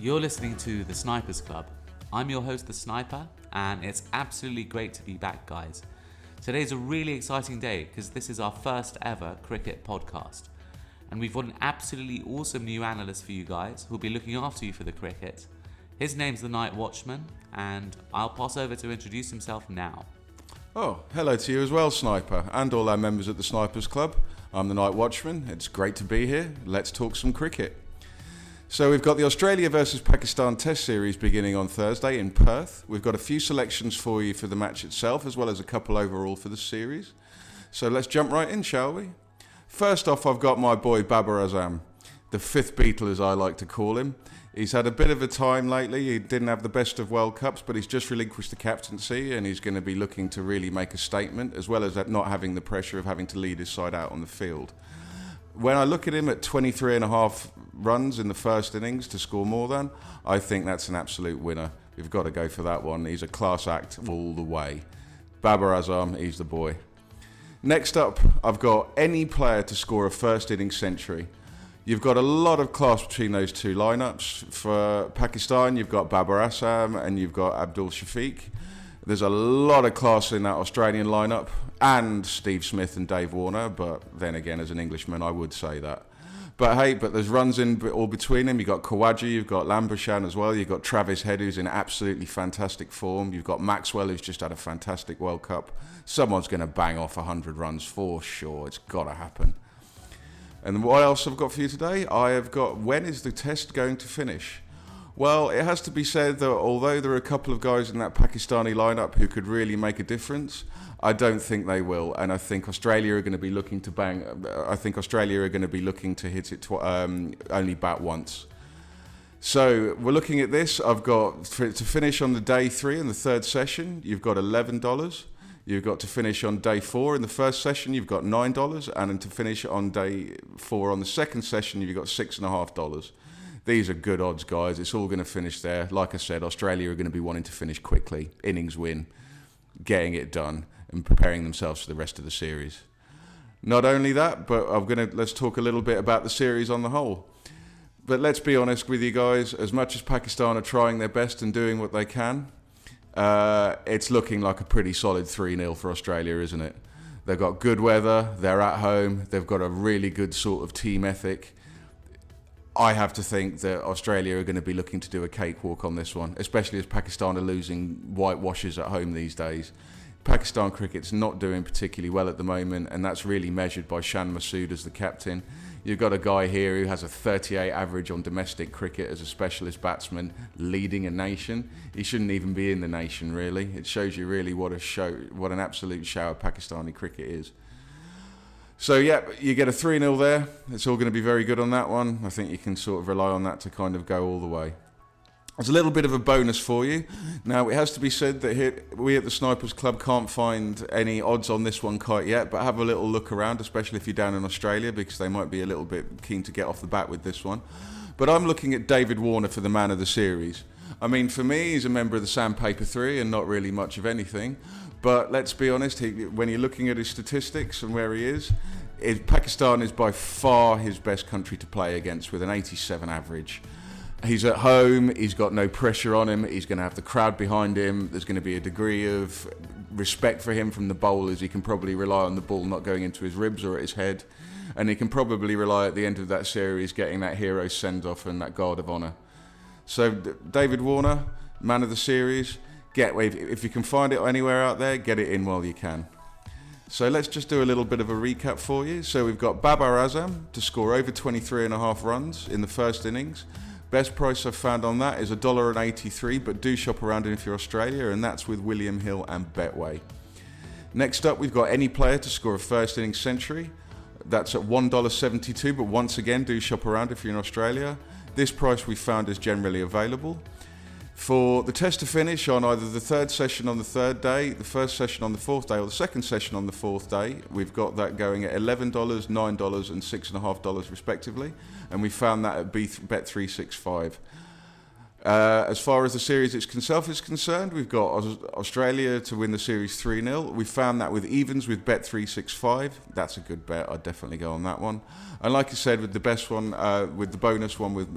You're listening to The Snipers Club. I'm your host, The Sniper, and it's absolutely great to be back, guys. Today's a really exciting day because this is our first ever cricket podcast. And we've got an absolutely awesome new analyst for you guys who'll be looking after you for the cricket. His name's the Night Watchman, and I'll pass over to introduce himself now. Oh, hello to you as well, Sniper, and all our members at the Snipers Club. I'm the Night Watchman. It's great to be here. Let's talk some cricket. So we've got the Australia versus Pakistan Test Series beginning on Thursday in Perth. We've got a few selections for you for the match itself, as well as a couple overall for the series. So let's jump right in, shall we? First off, I've got my boy Babar Azam, the fifth Beatle as I like to call him. He's had a bit of a time lately. He didn't have the best of World Cups, but he's just relinquished the captaincy and he's going to be looking to really make a statement, as well as that not having the pressure of having to lead his side out on the field. When I look at him at 23 and a half runs in the first innings to score more than, I think that's an absolute winner. We've got to go for that one. He's a class act all the way. Babar Azam, he's the boy. Next up, I've got any player to score a first innings century. You've got a lot of class between those two lineups. For Pakistan, you've got Babar Azam and you've got Abdul Shafiq. There's a lot of class in that Australian lineup, and Steve Smith and Dave Warner, but then again, as an Englishman, I would say that. But hey, there's runs in all between them. You've got Khawaja, you've got Lambashan as well, you've got Travis Head, who's in absolutely fantastic form, you've got Maxwell, who's just had a fantastic World Cup. Someone's going to bang off 100 runs for sure. It's got to happen. And what else I've got for you today? I have got, when is the test going to finish? Well, it has to be said that although there are a couple of guys in that Pakistani lineup who could really make a difference, I don't think they will. And I think Australia are going to be looking to bang. I think Australia are going to be looking to hit it only bat once. So we're looking at this. I've got to finish on the day 3 in the third session. You've got $11. You've got to finish on day 4 in the first session. You've got $9, and then to finish on day 4 on the second session, you've got $6.50. These are good odds, guys. It's all going to finish there. Like I said, Australia are going to be wanting to finish quickly, innings win, getting it done, and preparing themselves for the rest of the series. Not only that, but let's talk a little bit about the series on the whole. But let's be honest with you guys. As much as Pakistan are trying their best and doing what they can, it's looking like a pretty solid 3-0 for Australia, isn't it? They've got good weather. They're at home. They've got a really good sort of team ethic. I have to think that Australia are going to be looking to do a cakewalk on this one, especially as Pakistan are losing whitewashes at home these days. Pakistan cricket's not doing particularly well at the moment, and that's really measured by Shan Masood as the captain. You've got a guy here who has a 38 average on domestic cricket as a specialist batsman, leading a nation. He shouldn't even be in the nation, really. It shows you really what an absolute shower Pakistani cricket is. So yeah, you get a 3-0 there. It's all going to be very good on that one. I think you can sort of rely on that to kind of go all the way. There's a little bit of a bonus for you. Now, it has to be said that here, we at the Snipers Club can't find any odds on this one quite yet, but have a little look around, especially if you're down in Australia, because they might be a little bit keen to get off the bat with this one. But I'm looking at David Warner for the man of the series. I mean, for me, he's a member of the Sandpaper 3 and not really much of anything. But let's be honest, when you're looking at his statistics and where he is, Pakistan is by far his best country to play against with an 87 average. He's at home, he's got no pressure on him, he's going to have the crowd behind him, there's going to be a degree of respect for him from the bowlers. He can probably rely on the ball not going into his ribs or at his head, and he can probably rely at the end of that series getting that hero send-off and that guard of honour. So David Warner, man of the series, if you can find it anywhere out there, get it in while you can. So let's just do a little bit of a recap for you. So we've got Babar Azam to score over 23 and a half runs in the first innings. Best price I've found on that is $1.83, but do shop around if you're Australia, and that's with William Hill and Betway. Next up, we've got any player to score a first innings century. That's at $1.72, but once again, do shop around if you're in Australia. This price we found is generally available. For the test to finish on either the third session on the third day, the first session on the fourth day, or the second session on the fourth day, we've got that going at $11, $9 and $6.50 respectively, and we found that at Bet365. As far as the series itself is concerned, we've got Australia to win the series 3-0. We found that with evens with Bet365. That's a good bet. I'd definitely go on that one. And like I said, with the best one, with the bonus one with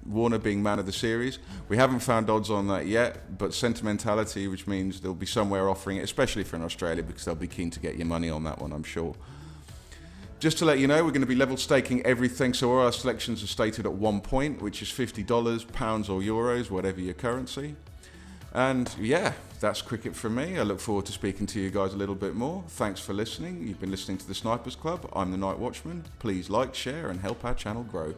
Warner being man of the series, we haven't found odds on that yet, but sentimentality, which means they'll be somewhere offering it, especially for an Australia, because they'll be keen to get your money on that one, I'm sure. Just to let you know, we're going to be level staking everything, so all our selections are stated at 1 point, which is $50, pounds or euros, whatever your currency. And yeah, that's cricket from me. I look forward to speaking to you guys a little bit more. Thanks for listening. You've been listening to the Snipers Club. I'm the Night Watchman. Please like, share and help our channel grow.